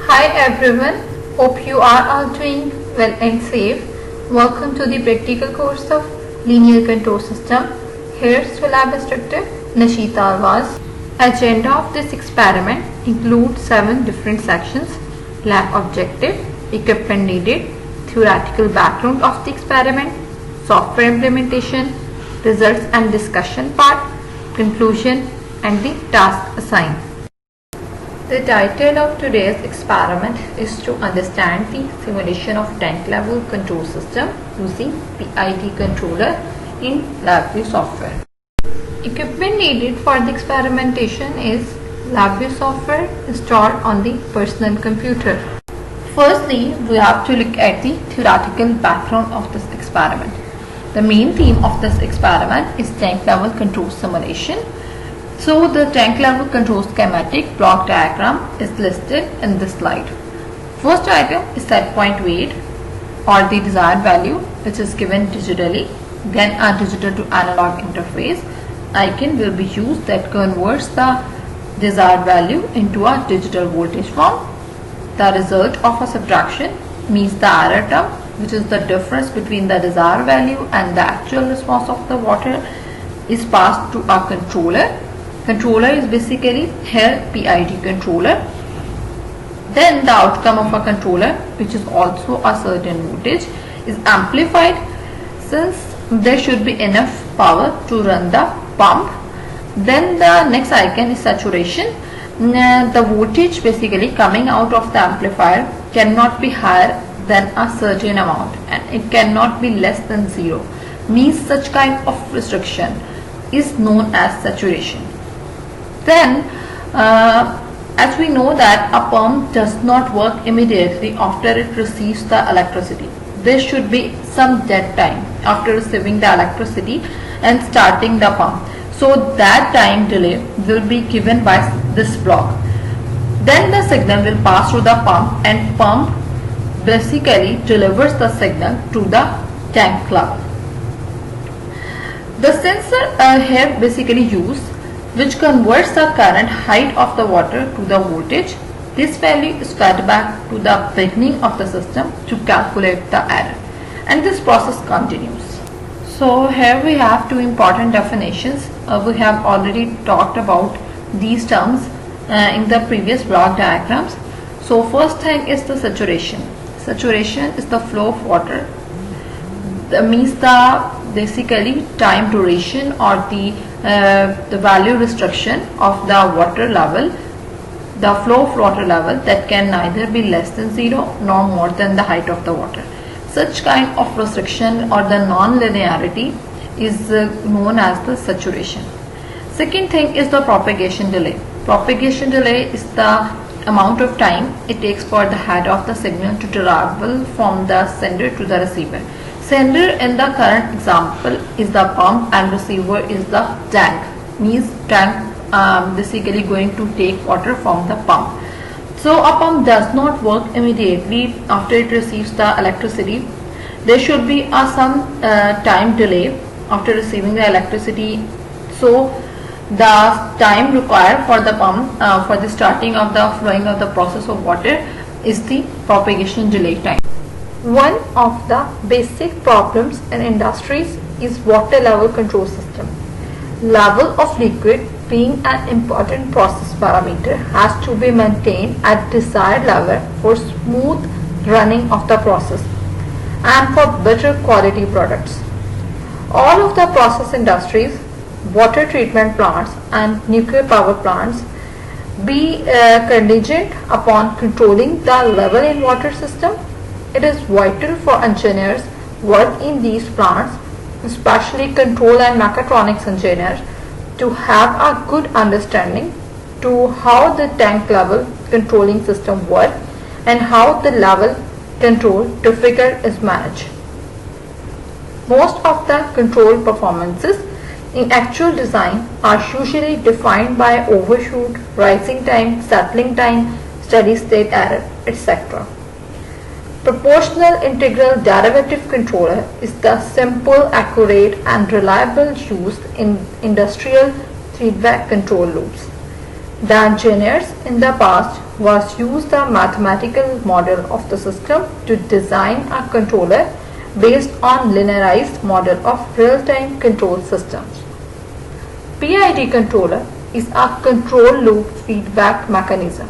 Hi everyone, hope you are all doing well and safe. Welcome to the practical course of Linear Control System. Here's your lab instructor Nashita Alvaz. Agenda of this experiment includes 7 different sections: lab objective, equipment needed, theoretical background of the experiment, software implementation, results and discussion part, conclusion, and the task assigned. The title of today's experiment is to understand the simulation of tank level control system using PID controller in LabVIEW software. Equipment needed for the experimentation is LabVIEW software installed on the personal computer. Firstly, we have to look at the theoretical background of this experiment. The main theme of this experiment is tank level control simulation. So the tank level control schematic block diagram is listed in this slide. First item is set point weight or the desired value, which is given digitally. Then a digital to analog interface icon will be used that converts the desired value into a digital voltage form. The result of a subtraction means the error term, which is the difference between the desired value and the actual response of the water, is passed to a controller. Controller is basically here PID controller. Then the outcome of a controller, which is also a certain voltage, is amplified since there should be enough power to run the pump. Then the next icon is saturation. The voltage basically coming out of the amplifier cannot be higher than a certain amount and it cannot be less than 0. Means such kind of restriction is known as saturation. Then as we know that a pump does not work immediately after it receives the electricity. There should be some dead time after receiving the electricity and starting the pump. So that time delay will be given by this block. Then the signal will pass through the pump and pump basically delivers the signal to the tank level. The sensor here basically used, which converts the current height of the water to the voltage. This value is fed back to the beginning of the system to calculate the error, and this process continues. So here we have two important definitions. We have already talked about these terms in the previous block diagrams. So first thing is the saturation. Saturation is the flow of water. That means the basically time duration or the value restriction of the water level, the flow of water level that can neither be less than 0 nor more than the height of the water. Such kind of restriction or the non-linearity is known as the saturation. Second thing is the propagation delay. Propagation delay is the amount of time it takes for the head of the signal to travel from the sender to the receiver. Sender in the current example is the pump and receiver is the tank. Means tank basically going to take water from the pump. So a pump does not work immediately after it receives the electricity. There should be some time delay after receiving the electricity. So the time required for the pump for the starting of the flowing of the process of water is the propagation delay time. One of the basic problems in industries is water level control system. Level of liquid being an important process parameter has to be maintained at desired level for smooth running of the process and for better quality products. All of the process industries, water treatment plants and nuclear power plants be contingent upon controlling the level in water system. It is vital for engineers work in these plants, especially control and mechatronics engineers, to have a good understanding to how the tank level controlling system works and how the level control difficult is managed. Most of the control performances in actual design are usually defined by overshoot, rising time, settling time, steady state error, etc. Proportional integral derivative controller is the simple, accurate and reliable used in industrial feedback control loops. The engineers in the past was use the mathematical model of the system to design a controller based on linearized model of real-time control systems. PID controller is a control loop feedback mechanism.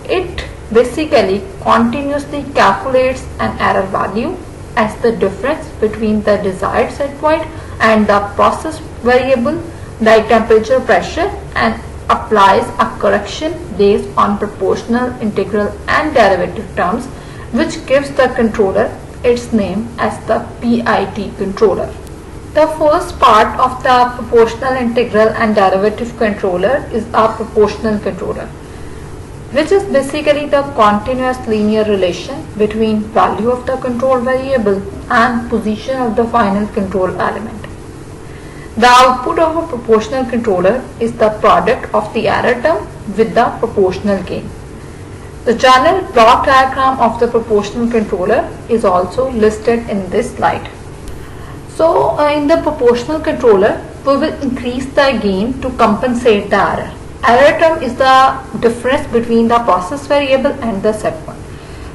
It basically continuously calculates an error value as the difference between the desired set point and the process variable like temperature, pressure, and applies a correction based on proportional, integral, and derivative terms, which gives the controller its name as the PID controller. The first part of the proportional, integral, and derivative controller is a proportional controller, which is basically the continuous linear relation between value of the control variable and position of the final control element. The output of a proportional controller is the product of the error term with the proportional gain. The general block diagram of the proportional controller is also listed in this slide. So in the proportional controller, we will increase the gain to compensate the error. Error term is the difference between the process variable and the set point.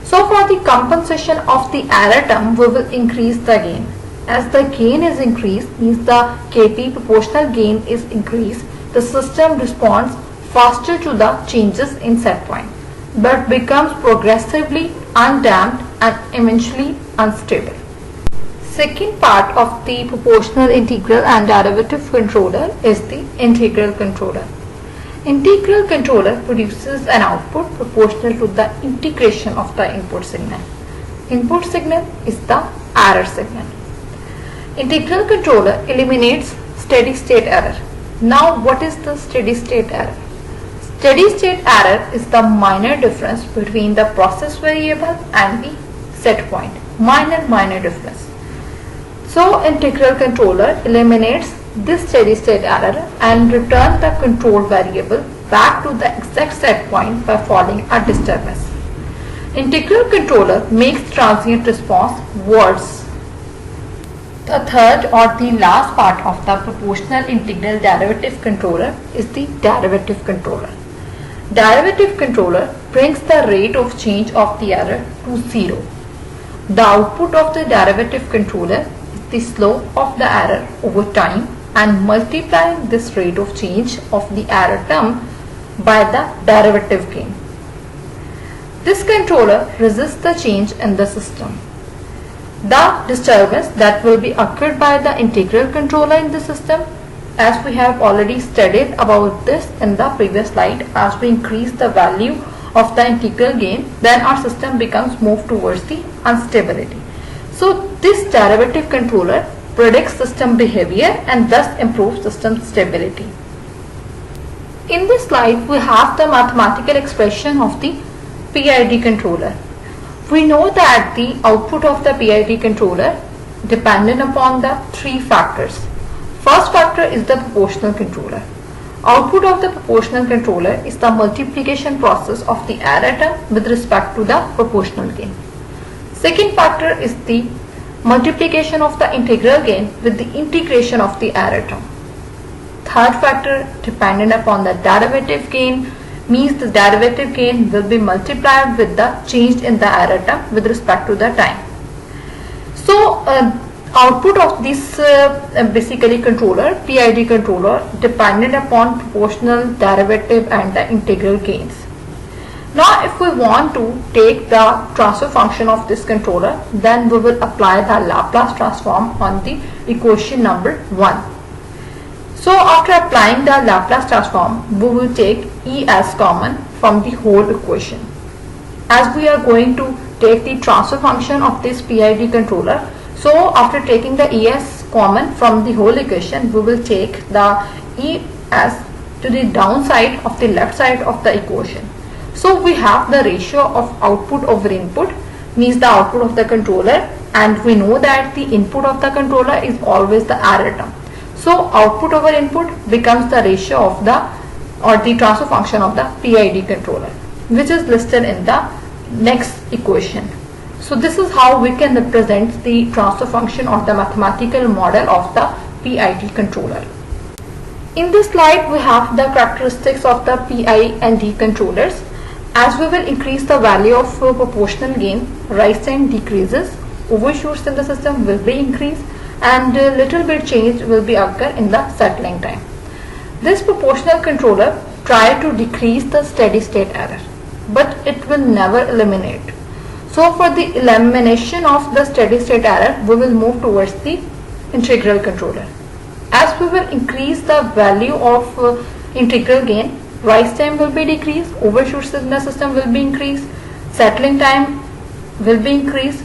So for the compensation of the error term, we will increase the gain. As the gain is increased, means the Kp proportional gain is increased, the system responds faster to the changes in set point, but becomes progressively undamped and eventually unstable. Second part of the proportional, integral, and derivative controller is the integral controller. Integral controller produces an output proportional to the integration of the input signal. Input signal is the error signal. Integral controller eliminates steady state error. Now what is the steady state error? Steady state error is the minor difference between the process variable and the set point. Minor difference. So integral controller eliminates this steady state error and returns the control variable back to the exact set point by following a disturbance. Integral controller makes transient response worse. The third or the last part of the proportional, integral, derivative controller is the derivative controller. Derivative controller brings the rate of change of the error to 0. The output of the derivative controller is the slope of the error over time and multiplying this rate of change of the error term by the derivative gain. This controller resists the change in the system. The disturbance that will be occurred by the integral controller in the system, as we have already studied about this in the previous slide, as we increase the value of the integral gain, then our system becomes moved towards the instability. So this derivative controller predicts system behavior and thus improves system stability. In this slide, we have the mathematical expression of the PID controller. We know that the output of the PID controller dependent upon the three factors. First factor is the proportional controller. Output of the proportional controller is the multiplication process of the error term with respect to the proportional gain. Second factor is the multiplication of the integral gain with the integration of the error term. Third factor, dependent upon the derivative gain, means the derivative gain will be multiplied with the change in the error term with respect to the time. So output of this basically controller, PID controller, dependent upon proportional, derivative, and the integral gains. Now if we want to take the transfer function of this controller, then we will apply the Laplace transform on the equation number 1. So after applying the Laplace transform, we will take E as common from the whole equation. As we are going to take the transfer function of this PID controller, so after taking the E as common from the whole equation, we will take the E as to the downside of the left side of the equation. So we have the ratio of output over input, means the output of the controller, and we know that the input of the controller is always the error term. So output over input becomes the ratio of the transfer function of the PID controller, which is listed in the next equation. So this is how we can represent the transfer function or the mathematical model of the PID controller. In this slide we have the characteristics of the PID controllers. As we will increase the value of proportional gain, rise time decreases, overshoots in the system will be increased, and little bit change will be occur in the settling time. This proportional controller try to decrease the steady state error, but it will never eliminate. So for the elimination of the steady state error, we will move towards the integral controller. As we will increase the value of integral gain, rise time will be decreased, overshoots in the system will be increased, settling time will be increased.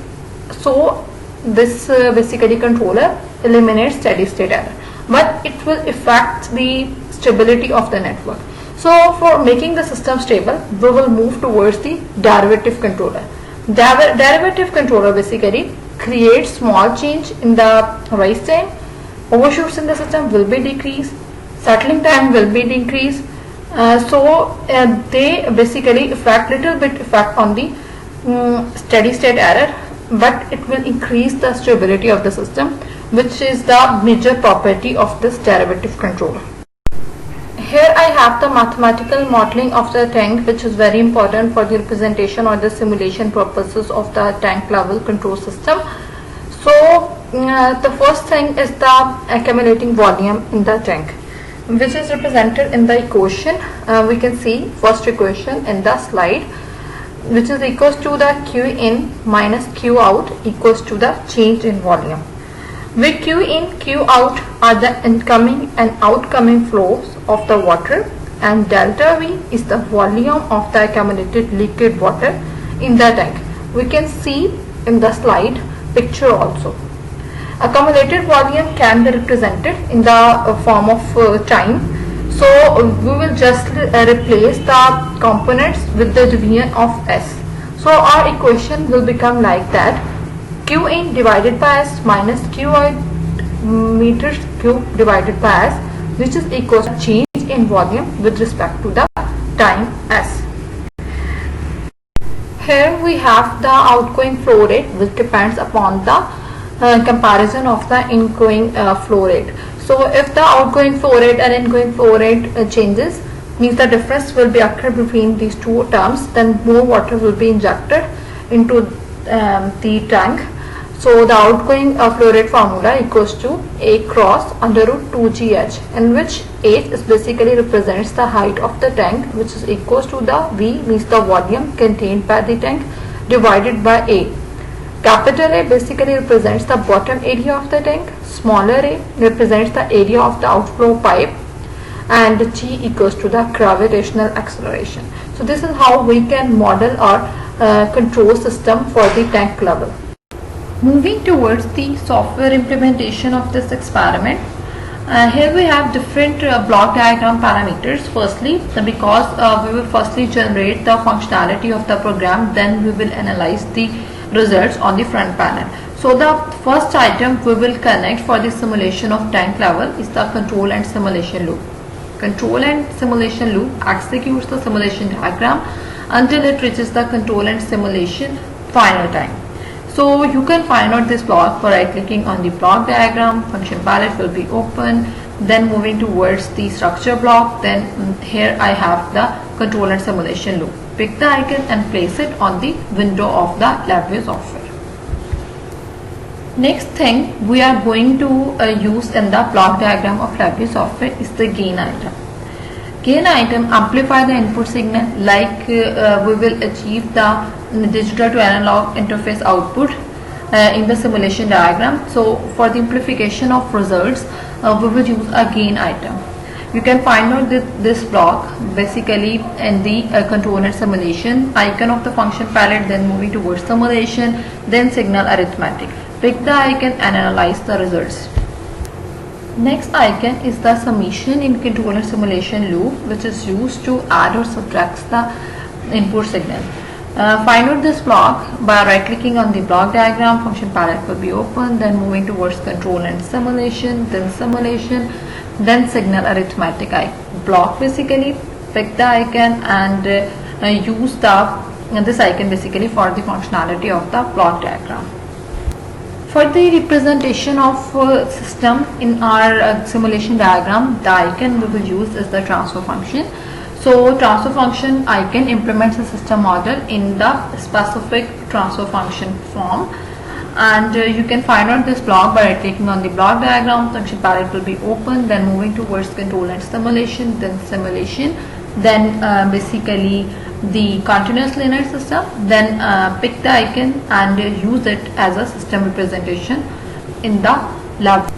So this basically controller eliminates steady state error, but it will affect the stability of the network. So for making the system stable, we will move towards the derivative controller. Derivative controller basically creates small change in the rise time, overshoots in the system will be decreased, settling time will be decreased. They basically affect little bit effect on the steady state error, but it will increase the stability of the system, which is the major property of this derivative controller. Here I have the mathematical modeling of the tank, which is very important for the representation or the simulation purposes of the tank level control system. So the first thing is the accumulating volume in the tank, which is represented in the equation. We can see first equation in the slide, which is equals to the Q in minus Q out equals to the change in volume, where Q in, Q out are the incoming and outgoing flows of the water, and delta V is the volume of the accumulated liquid water in the tank. We can see in the slide picture also. Accumulated volume can be represented in the form of time. So we will just replace the components with the division of S. So our equation will become like that: Q in divided by S minus Q out meters cube divided by S, which is equal to change in volume with respect to the time S. Here we have the outgoing flow rate, which depends upon the comparison of the ingoing flow rate. So if the outgoing flow rate and ingoing flow rate changes, means the difference will be occur between these two terms, then more water will be injected into the tank. So the outgoing flow rate formula equals to A cross under root 2GH, in which H is basically represents the height of the tank, which is equals to the V, means the volume contained by the tank, divided by A. Capital A basically represents the bottom area of the tank, smaller a represents the area of the outflow pipe, and G equals to the gravitational acceleration. So this is how we can model our control system for the tank level. Moving towards the software implementation of this experiment, here we have different block diagram parameters. Firstly, because we will firstly generate the functionality of the program, then we will analyze the results on the front panel. So the first item we will connect for the simulation of tank level is the control and simulation loop. Control and simulation loop executes the simulation diagram until it reaches the control and simulation final time. So you can find out this block by right clicking on the block diagram. Function palette will be open, then moving towards the structure block. Then here I have the control and simulation loop. Pick the icon and place it on the window of the LabVIEW software. Next thing we are going to use in the block diagram of LabVIEW software is the gain item. Gain item amplify the input signal, like we will achieve the digital to analog interface output in the simulation diagram. So for the amplification of results, we will use a gain item. You can find out this block basically in the control and simulation icon of the function palette, then moving towards simulation, then signal arithmetic. Pick the icon and analyze the results. Next icon is the summation in control and simulation loop, which is used to add or subtract the input signal. Find out this block by right clicking on the block diagram. Function palette will be open, then moving towards control and simulation, then signal arithmetic block. Basically pick the icon and use this icon basically for the functionality of the block diagram. For the representation of system in our simulation diagram, the icon we will use is the transfer function. So transfer function icon implements the system model in the specific transfer function form, and you can find out this block by clicking on the block diagram. Function palette will be open, then moving towards control and simulation, then simulation, then basically the continuous linear system, then pick the icon and use it as a system representation in the lab.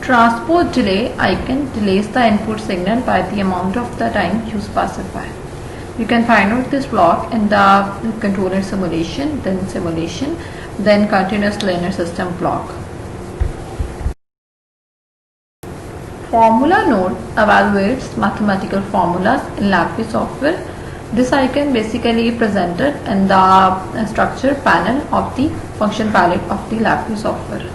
Transport delay icon delays the input signal by the amount of the time you specify. You can find out this block in the controller simulation, then continuous linear system block. Formula node evaluates mathematical formulas in LabVIEW software. This icon basically presented in the structure panel of the function palette of the LabVIEW software.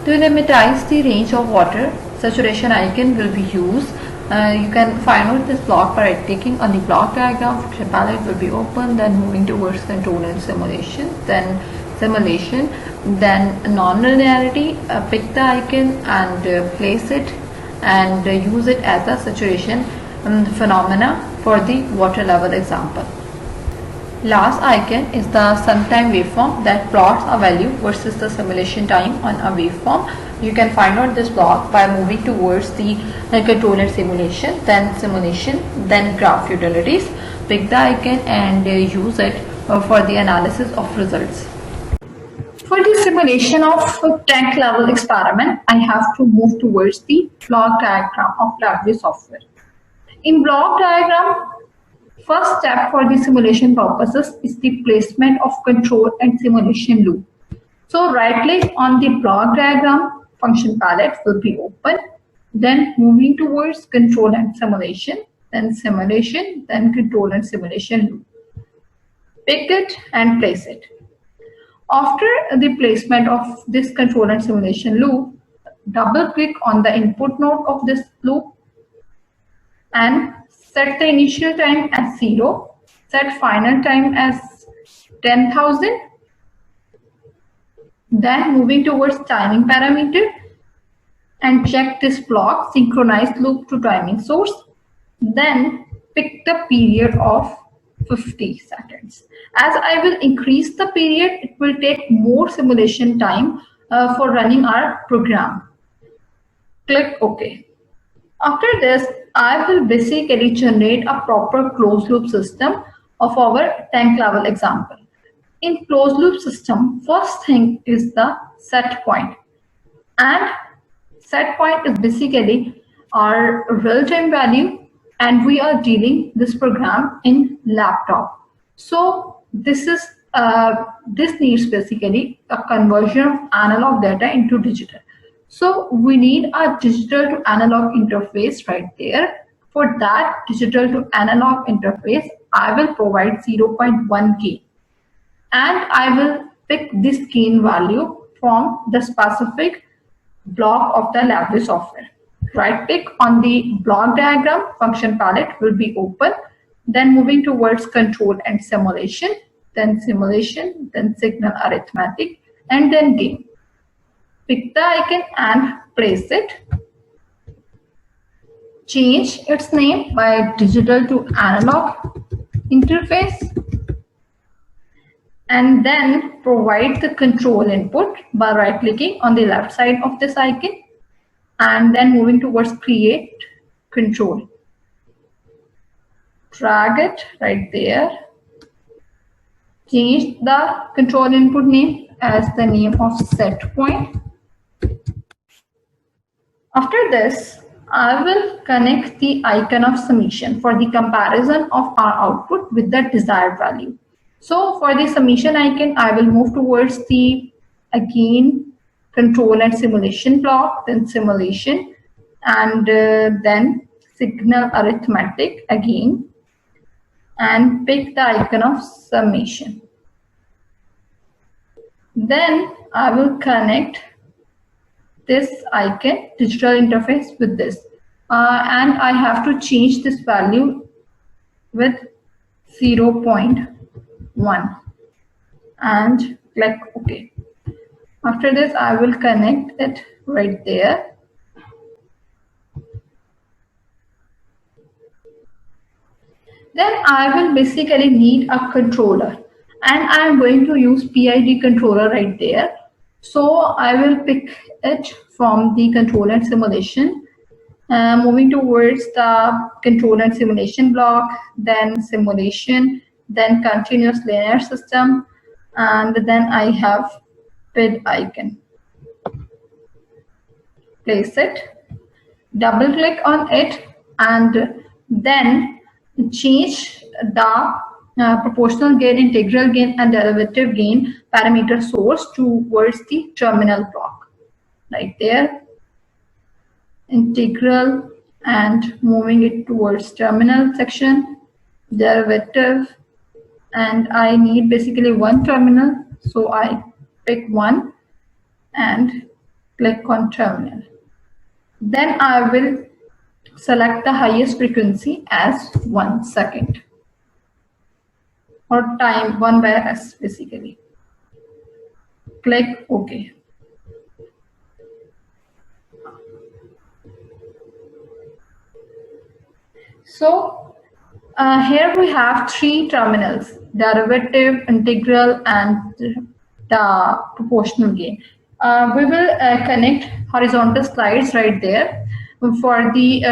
To limitize the range of water, saturation icon will be used. You can find out this block by right clicking on the block diagram. Function palette will be open, then moving towards control and simulation, then non-linearity. Pick the icon and place it and use it as a saturation phenomena for the water level example. Last icon is the sometime waveform that plots a value versus the simulation time on a waveform. You can find out this block by moving towards the controller simulation, then graph utilities. Pick the icon and use it for the analysis of results. For the simulation of tank level experiment, I have to move towards the block diagram of LabVIEW software. In block diagram, first step for the simulation purposes is the placement of control and simulation loop. So right click on the block diagram, function palette will be open, then moving towards control and simulation, then control and simulation loop. Pick it and place it. After the placement of this control and simulation loop, double click on the input node of this loop and set the initial time as 0, set final time as 10,000, then moving towards timing parameter and check this block synchronized loop to timing source, then pick the period of 50 seconds. As I will increase the period, it will take more simulation time for running our program. Click OK. After this, I will basically generate a proper closed loop system of our tank level example. In closed loop system, first thing is the set point. And set point is basically our real-time value, and we are dealing this program in laptop. So this needs basically a conversion of analog data into digital. So we need a digital to analog interface right there. For that digital to analog interface, I will provide 0.1 gain. And I will pick this gain value from the specific block of the LabVIEW software. Right click on the block diagram, function palette will be open, then moving towards control and simulation, then signal arithmetic, and then gain. Pick the icon and place it. Change its name by digital to analog interface, and then provide the control input by right clicking on the left side of this icon and then moving towards create control. Drag it right there. Change the control input name as the name of set point. After this, I will connect the icon of summation for the comparison of our output with the desired value. So for the summation icon, I will move towards the again control and simulation block, then simulation, and then signal arithmetic again, and pick the icon of summation. Then I will connect this icon digital interface with this, and I have to change this value with 0.1 and click OK. After this, I will connect it right there. Then I will basically need a controller, and I am going to use PID controller right there. So I will pick it from the control and simulation. Moving towards the control and simulation block, then simulation, then continuous linear system, and then I have PID icon. Place it, double click on it, and then change the proportional gain, integral gain, and derivative gain parameter source towards the terminal block. Right there, integral, and moving it towards terminal section, derivative, and I need basically one terminal, so I pick one and click on terminal. Then I will select the highest frequency as 1 second, or time 1 by s basically. Click OK. So here we have three terminals: derivative, integral, and the proportional gain. We will connect horizontal slides right there for the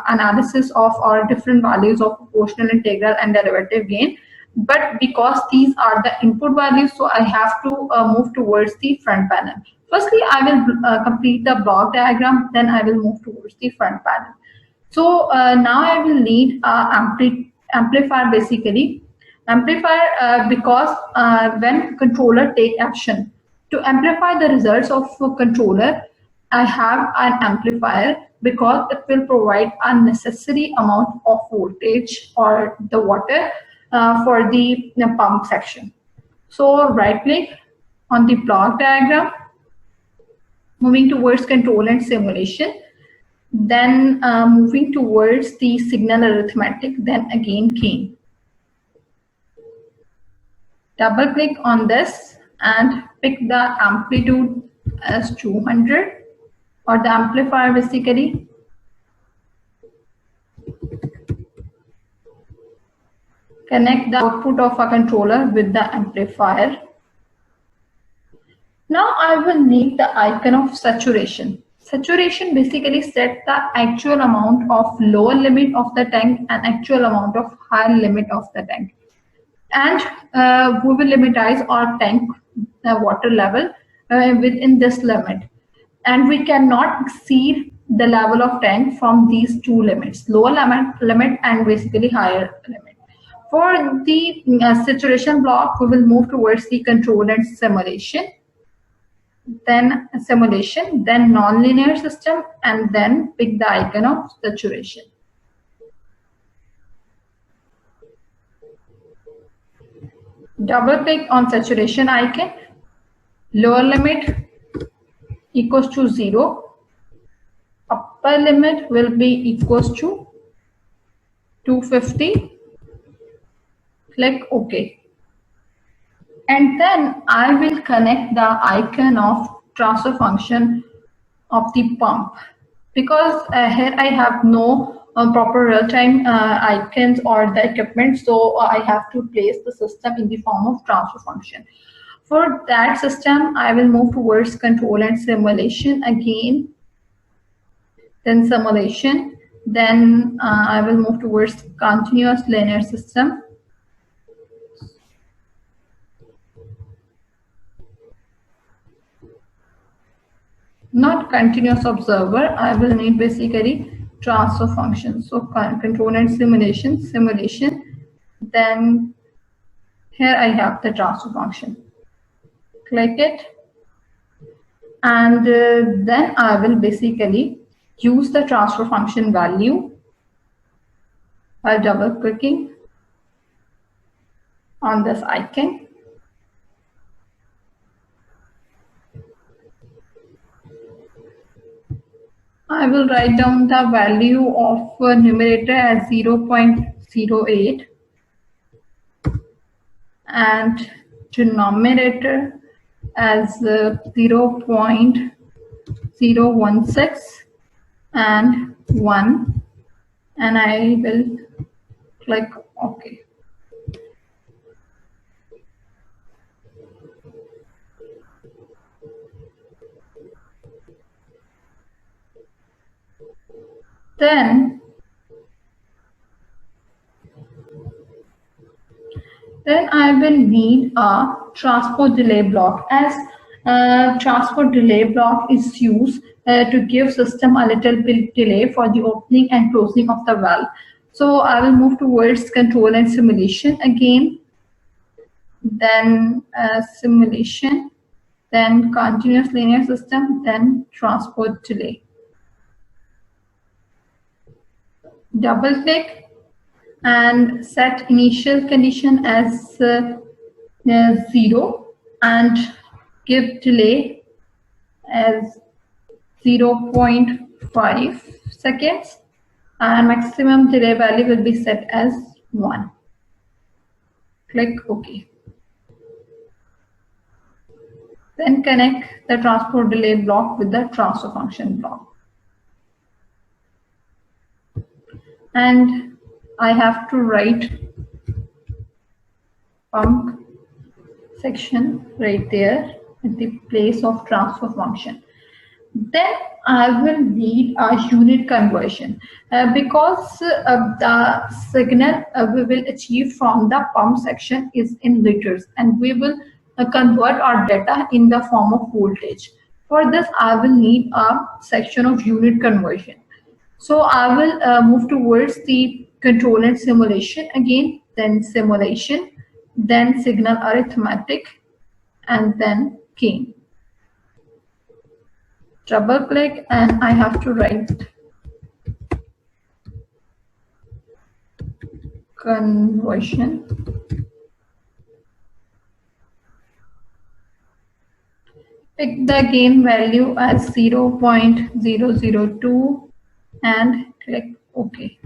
analysis of our different values of proportional, integral, and derivative gain. But because these are the input values, so I have to move towards the front panel. Firstly, I will complete the block diagram, then I will move towards the front panel. So now I will need amplifier basically. Amplifier because when controller take action, to amplify the results of a controller, I have an amplifier because it will provide a necessary amount of voltage or the water for the pump section. So right click on the block diagram, moving towards control and simulation, then moving towards the signal arithmetic, then again gain. Double click on this and pick the amplitude as 200, or the amplifier basically. Connect the output of a controller with the amplifier. Now I will need the icon of saturation. Saturation basically sets the actual amount of lower limit of the tank and actual amount of higher limit of the tank. And we will limitize our tank water level within this limit. And we cannot exceed the level of tank from these two limits, lower limit and basically higher limit. For the saturation block, we will move towards the control and simulation, then simulation, then nonlinear system, and then pick the icon of saturation. Double click on saturation icon, lower limit equals to 0, upper limit will be equals to 250, click OK. And then I will connect the icon of transfer function of the pump, because here I have no proper real-time icons or the equipment, so I have to place the system in the form of transfer function. For that system, I will move towards control and simulation again, then simulation, then I will move towards continuous linear system. Not continuous observer, I will need basically transfer function. So control and simulation, then here I have the transfer function. Click it, and then I will basically use the transfer function value by double clicking on this icon. I will write down the value of numerator as 0.08 and denominator as 0.016 and 1, and I will click OK. Then I will need a transport delay block, as transport delay block is used to give system a little bit delay for the opening and closing of the valve. So I will move towards control and simulation again, then simulation, then continuous linear system, then transport delay. Double click and set initial condition as 0 and give delay as 0.5 seconds, and maximum delay value will be set as 1. Click OK. Then connect the transport delay block with the transfer function block. And I have to write pump section right there at the place of transfer function. Then I will need a unit conversion because the signal we will achieve from the pump section is in liters, and we will convert our data in the form of voltage. For this, I will need a section of unit conversion. So I will move towards the control and simulation again, then simulation, then signal arithmetic, and then gain. Double click and I have to write conversion. Pick the gain value as 0.002 and click OK.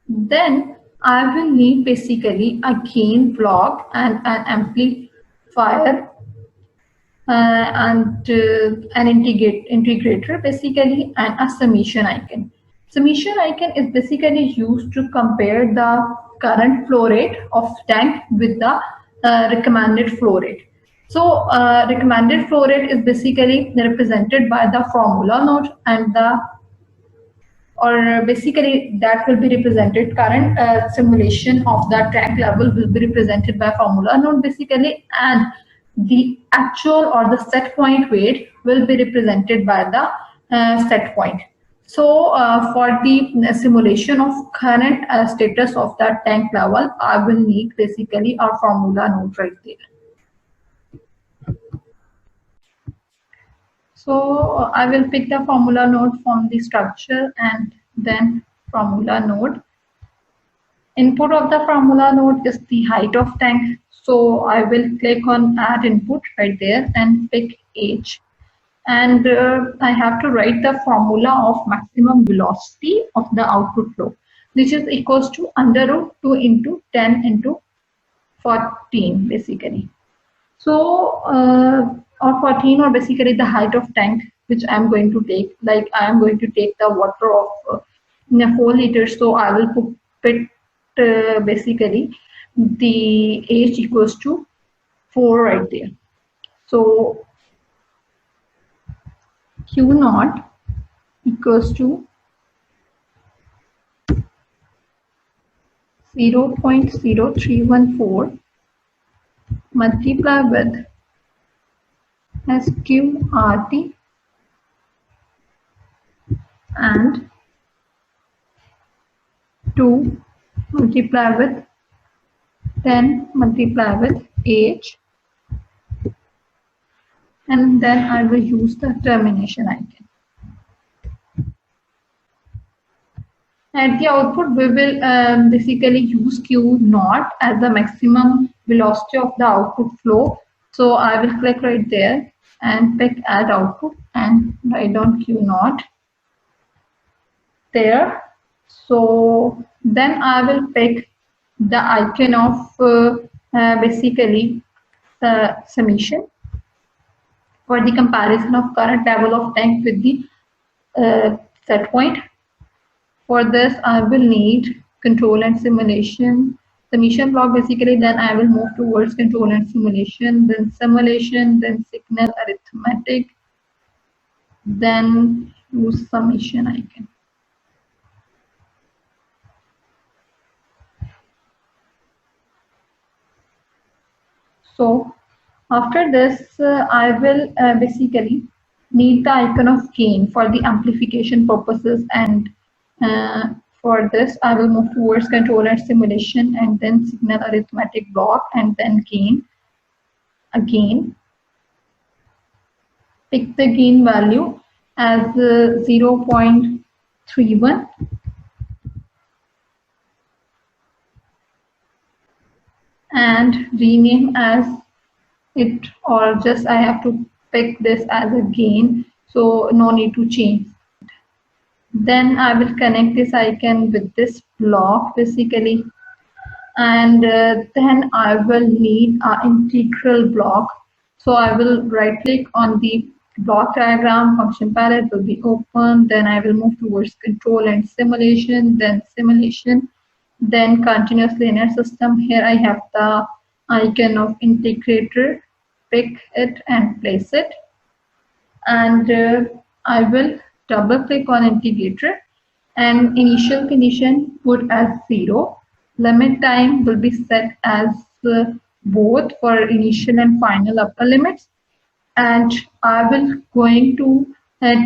Then I will need basically a gain block and an amplifier and an integrator basically, and a summation icon. Summation icon is basically used to compare the current flow rate of tank with the recommended flow rate. So recommended flow rate is basically represented by the formula node, and basically that will be represented, current simulation of the tank level will be represented by formula node basically, and the actual or the set point weight will be represented by the set point. So for the simulation of current status of that tank level, I will need basically our formula node right there. So I will pick the formula node from the structure and then formula node. Input of the formula node is the height of tank. So I will click on add input right there and pick h. And I have to write the formula of maximum velocity of the output flow, which is equals to under root 2 into 10 into 14 basically. So or 14, or basically the height of tank which I am going to take, like I am going to take the water of 4 liters, so I will put basically the h equals to 4 right there. So Q naught equals to 0.0314 multiply with SQRT and 2 multiply with 10 multiply with H, and then I will use the termination icon. At the output, we will basically use Q naught as the maximum velocity of the output flow. So I will click right there and pick add output and write down Q naught there. So then I will pick the icon of basically the summation, for the comparison of current level of tank with the set point. For this, I will need control and simulation. Submission block basically, then I will move towards control and simulation, then signal arithmetic, then use summation icon. So after this, I will basically need the icon of gain for the amplification purposes, and for this I will move towards control and simulation, and then signal arithmetic block, and then gain. Again, pick the gain value as 0.31 and rename as it, or just I have to pick this as a gain, so no need to change. Then I will connect this icon with this block basically, and then I will need an integral block. So I will right click on the block diagram, function palette will be open, then I will move towards control and simulation, then continuous linear system. Here I have the icon of integrator, pick it and place it, and I will double click on integrator, and initial condition put as 0. Limit time will be set as both for initial and final upper limits, and I will going to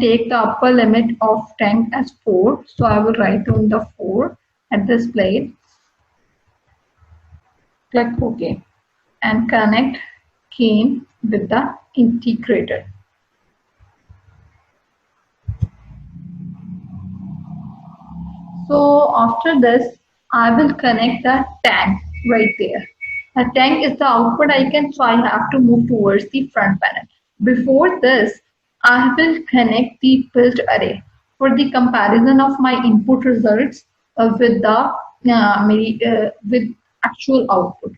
take the upper limit of tank as 4, so I will write on the 4 at this place. Click OK and connect gain with the integrator. So after this, I will connect the tank right there. A tank is the output icon, so I have to move towards the front panel. Before this, I will connect the build array for the comparison of my input results with the with actual output.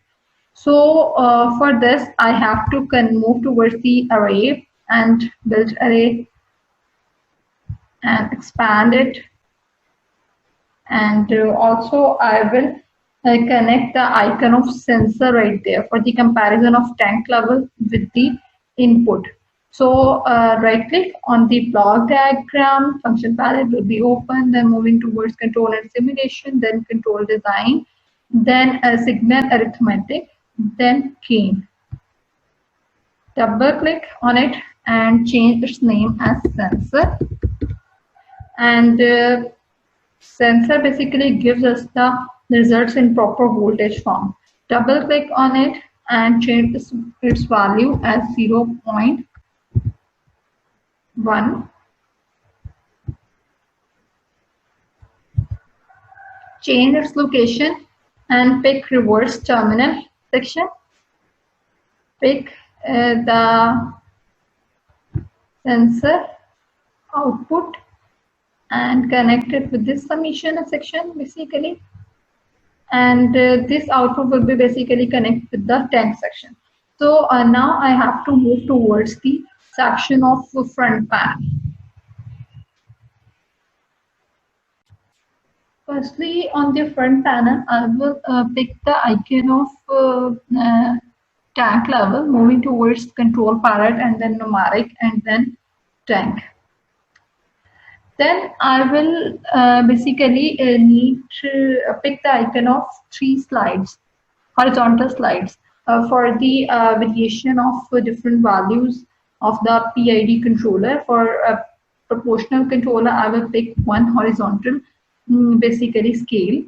So for this, I have to move towards the array and build array and expand it. And also I will connect the icon of sensor right there for the comparison of tank level with the input. So right click on the block diagram, function palette will be open, then moving towards control and simulation, then control design, then signal arithmetic, then gain. Double click on it and change its name as sensor, and sensor basically gives us the results in proper voltage form. Double click on it and change its value as 0.1. Change its location and pick reverse terminal section. Pick the sensor output and connect it with this summation section basically, and this output will be basically connected with the tank section. So now I have to move towards the section of front panel. Firstly, on the front panel, I will pick the icon of tank level, moving towards control palette, and then numeric, and then tank. Then I will basically need to pick the icon of 3 slides, horizontal slides, for the variation of different values of the PID controller. For a proportional controller, I will pick 1 horizontal basically scale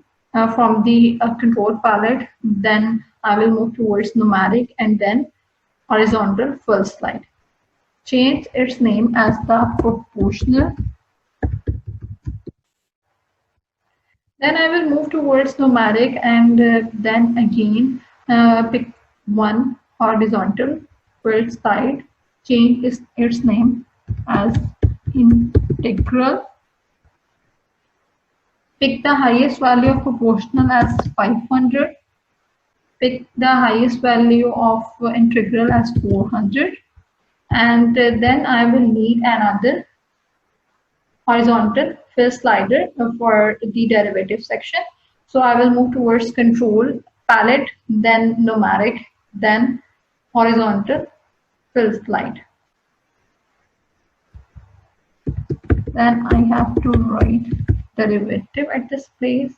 from the control palette. Then I will move towards numeric, and then horizontal full slide. Change its name as the proportional. Then I will move towards numeric, and then again pick 1 horizontal full slide. Change its name as integral. Pick the highest value of proportional as 500. Pick the highest value of integral as 400. and then I will need another horizontal fill slider for the derivative section. So I will move towards control palette, then numeric, then horizontal fill slide. Then I have to write derivative at this place,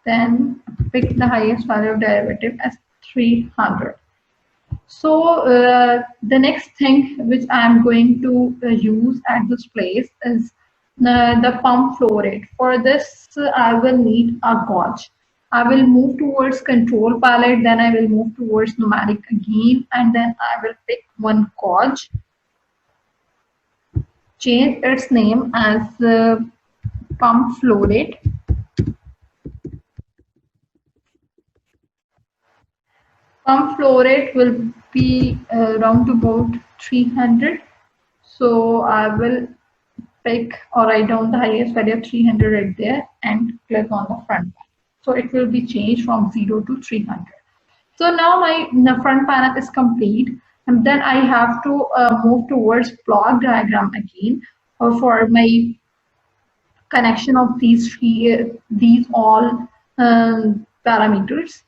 then pick the highest value of derivative as 300. So the next thing which I am going to use at this place is the pump flow rate. For this, I will need a gauge. I will move towards control palette, then I will move towards numeric again, and then I will pick one gauge, change its name as pump flow rate. Pump flow rate will be around about 300. So I will pick or write down the highest value of 300 right there and click on the front panel. So it will be changed from 0 to 300. So now the front panel is complete, and then I have to move towards block diagram again for my connection of these all parameters.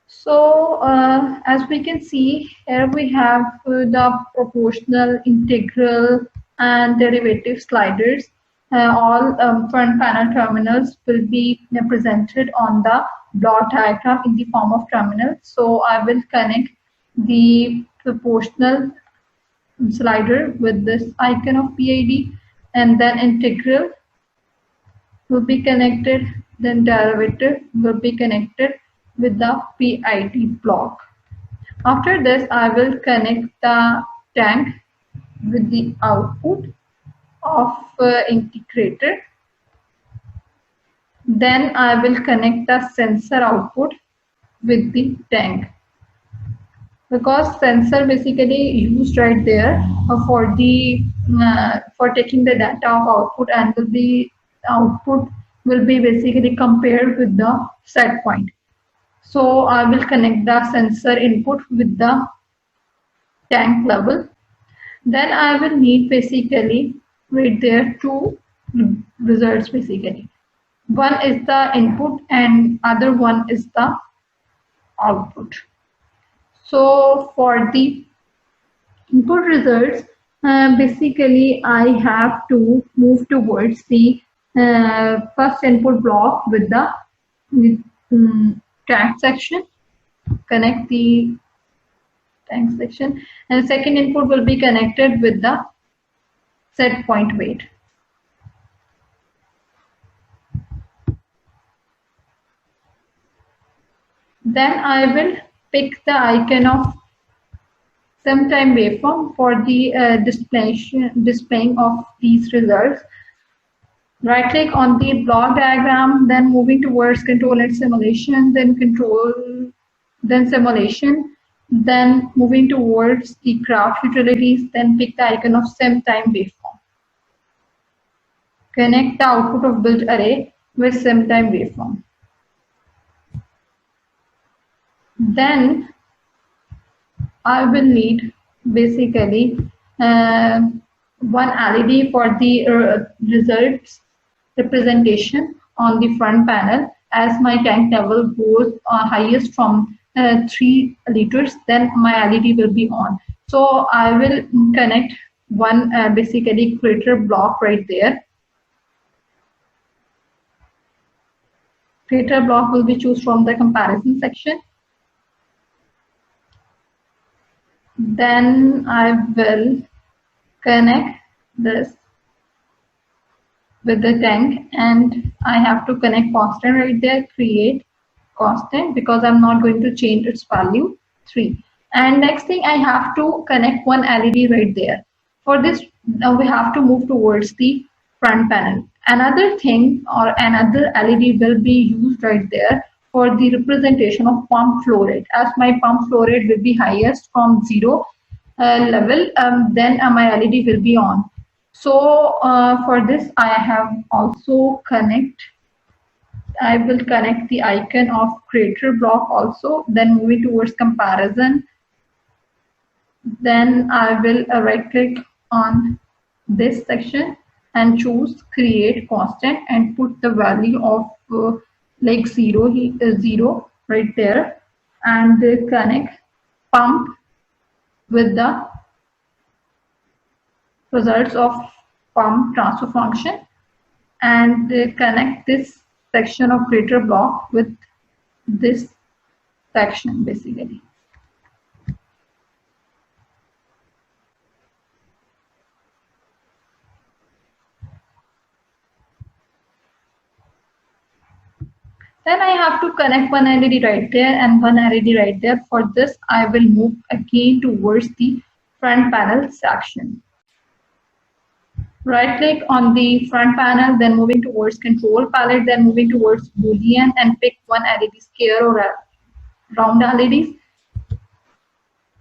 So as we can see here, we have the proportional, integral, and derivative sliders. All front panel terminals will be presented on the block diagram in the form of terminals. So I will connect the proportional slider with this icon of PID, and then integral will be connected, then derivative will be connected with the PID block. After this, I will connect the tank with the output of integrator. Then I will connect the sensor output with the tank, because sensor basically used right there for the for taking the data of output, and the output will be basically compared with the set point. So I will connect the sensor input with the tank level. Then I will need basically right there two results basically. One is the input and other one is the output. So for the input results, basically I have to move towards the first input block with the tank section, connect the tank section, and the second input will be connected with the set point weight. Then I will pick the icon of sometime waveform for the displaying of these results. Right click on the block diagram, then moving towards control and simulation, then control, then simulation, then moving towards the graph utilities, then pick the icon of same time waveform. Connect the output of build array with same time waveform. Then I will need basically one LED for the results representation on the front panel. As my tank level goes highest from 3 liters, then my LED will be on. So I will connect one basically creator block right there. Creator block will be choose from the comparison section. Then I will connect this with the tank, and I have to connect constant right there, create constant, because I'm not going to change its value 3. And next thing, I have to connect one LED right there. For this, now we have to move towards the front panel. Another thing or another LED will be used right there for the representation of pump flow rate. As my pump flow rate will be highest from 0 level, then my LED will be on. So for this, I have also connect I will connect the icon of creator block also, then moving towards comparison. Then I will right click on this section and choose create constant and put the value of like 0 right there, and connect pump with the results of pump transfer function, and connect this section of creator block with this section basically. Then I have to connect one LED right there and one LED right there. For this, I will move again towards the front panel section. Right click on the front panel, then moving towards control palette, then moving towards Boolean and pick one LED square or round LEDs.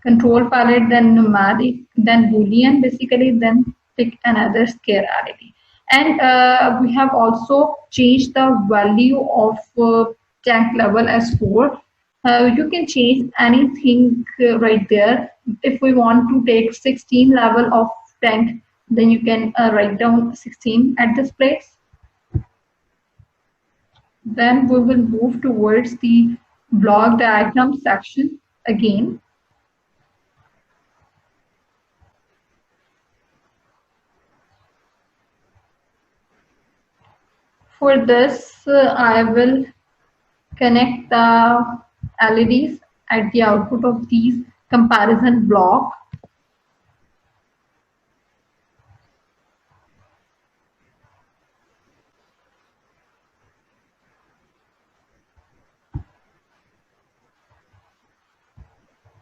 Control palette, then numeric, then Boolean basically, then pick another square LED. And we have also changed the value of tank level as 4. You can change anything right there. If we want to take 16 level of tank, then you can write down 16 at this place. Then we will move towards the block diagram section again. For this, I will connect the LEDs at the output of these comparison block.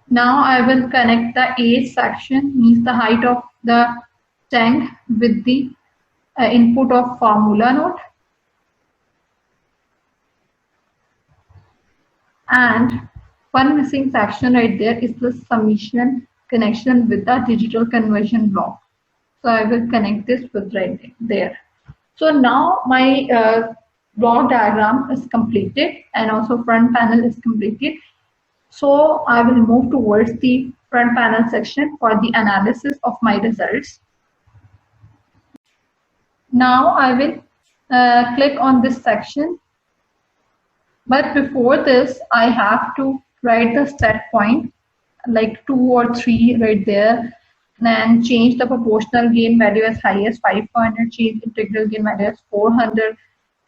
Now I will connect the age section, means the height of the tank, with the input of formula node. And one missing section right there is the summation connection with the digital conversion block. So I will connect this with right there. So now my block diagram is completed and also front panel is completed. So I will move towards the front panel section for the analysis of my results. Now I will click on this section. But before this, I have to write the set point like 2 or 3 right there. Then change the proportional gain value as high as 500, change integral gain value as 400,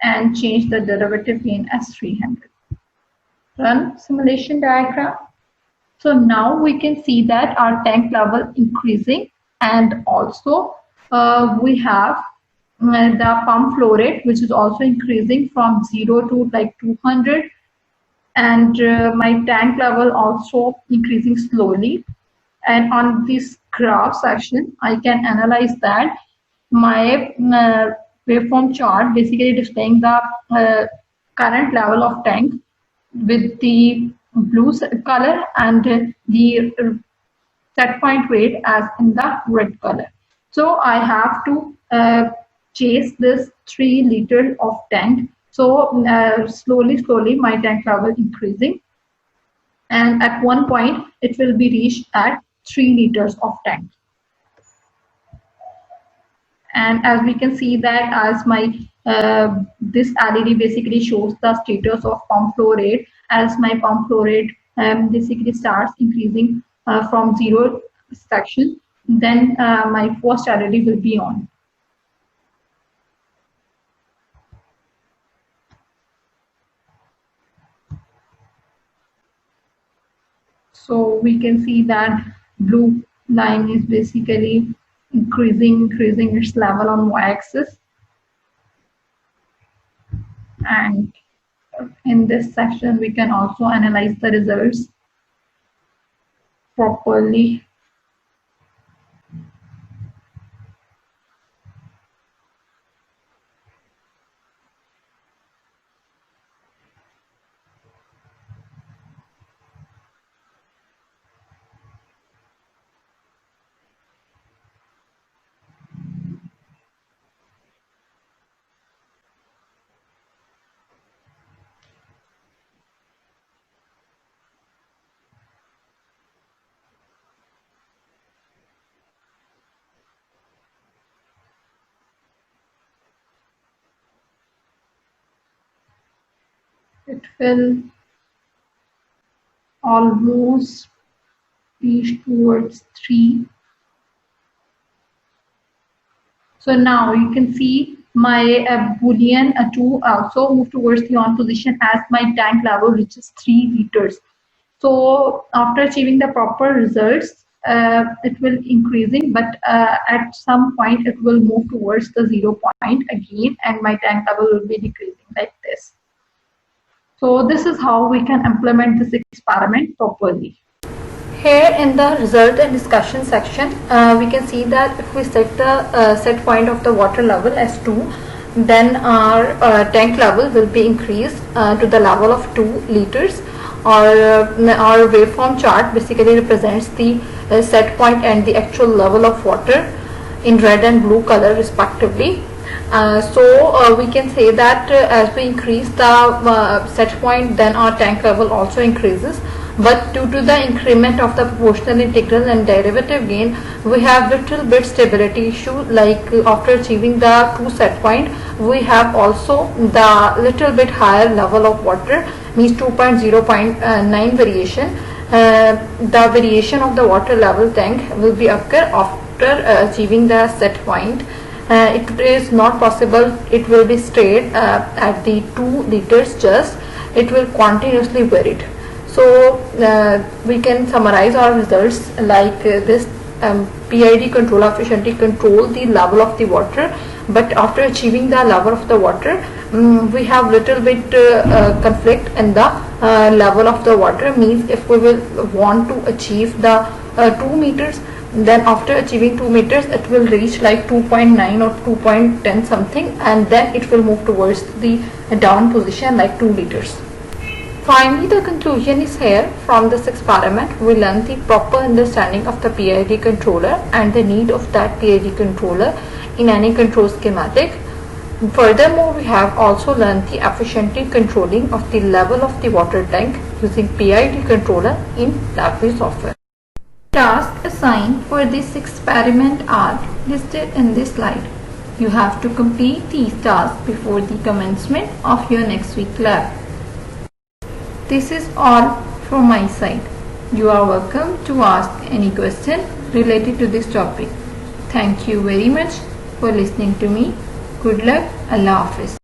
and change the derivative gain as 300. Run simulation diagram. So now we can see that our tank level increasing, and also we have the pump flow rate, which is also increasing from 0 to like 200, and my tank level also increasing slowly. And on this graph section, I can analyze that my waveform chart basically displaying the current level of tank with the blue color and the set point rate as in the red color. So I have to chase this 3 liter of tank. So slowly my tank level increasing, and at one point it will be reached at 3 liters of tank. And as we can see that as my this LED basically shows the status of pump flow rate. As my pump flow rate basically starts increasing from 0 section, then my first LED will be on. So we can see that blue line is basically increasing its level on y-axis. And in this section, we can also analyze the results properly. it will almost reach towards 3. So now you can see my Boolean 2 also move towards the on position as my tank level reaches 3 liters. So after achieving the proper results, it will increasing, but at some point it will move towards the 0 point again, and my tank level will be decreasing like this. So this is how we can implement this experiment properly. Here in the result and discussion section, we can see that if we set the set point of the water level as 2, then our tank level will be increased to the level of 2 liters. Our waveform chart basically represents the set point and the actual level of water in red and blue color respectively. We can say that as we increase the set point, then our tank level also increases. But due to the increment of the proportional integral and derivative gain, we have little bit stability issue, like after achieving the 2 set point, we have also the little bit higher level of water, means 2.0.9 variation. The variation of the water level tank will be occur after achieving the set point. It is not possible it will be stayed at the 2 liters just, it will continuously vary. So we can summarize our results like this. PID controller efficiently control the level of the water, but after achieving the level of the water, we have little bit conflict in the level of the water, means if we will want to achieve the 2 meters, then after achieving 2 meters it will reach like 2.9 or 2.10 something, and then it will move towards the down position like 2 liters. Finally, the conclusion is here. From this experiment, we learn the proper understanding of the PID controller and the need of that PID controller in any control schematic. Furthermore, we have also learned the efficiently controlling of the level of the water tank using PID controller in LabVIEW software. Tasks assigned for this experiment are listed in this slide. You have to complete these tasks before the commencement of your next week lab. This is all from my side. You are welcome to ask any question related to this topic. Thank you very much for listening to me. Good luck. Allah Hafiz.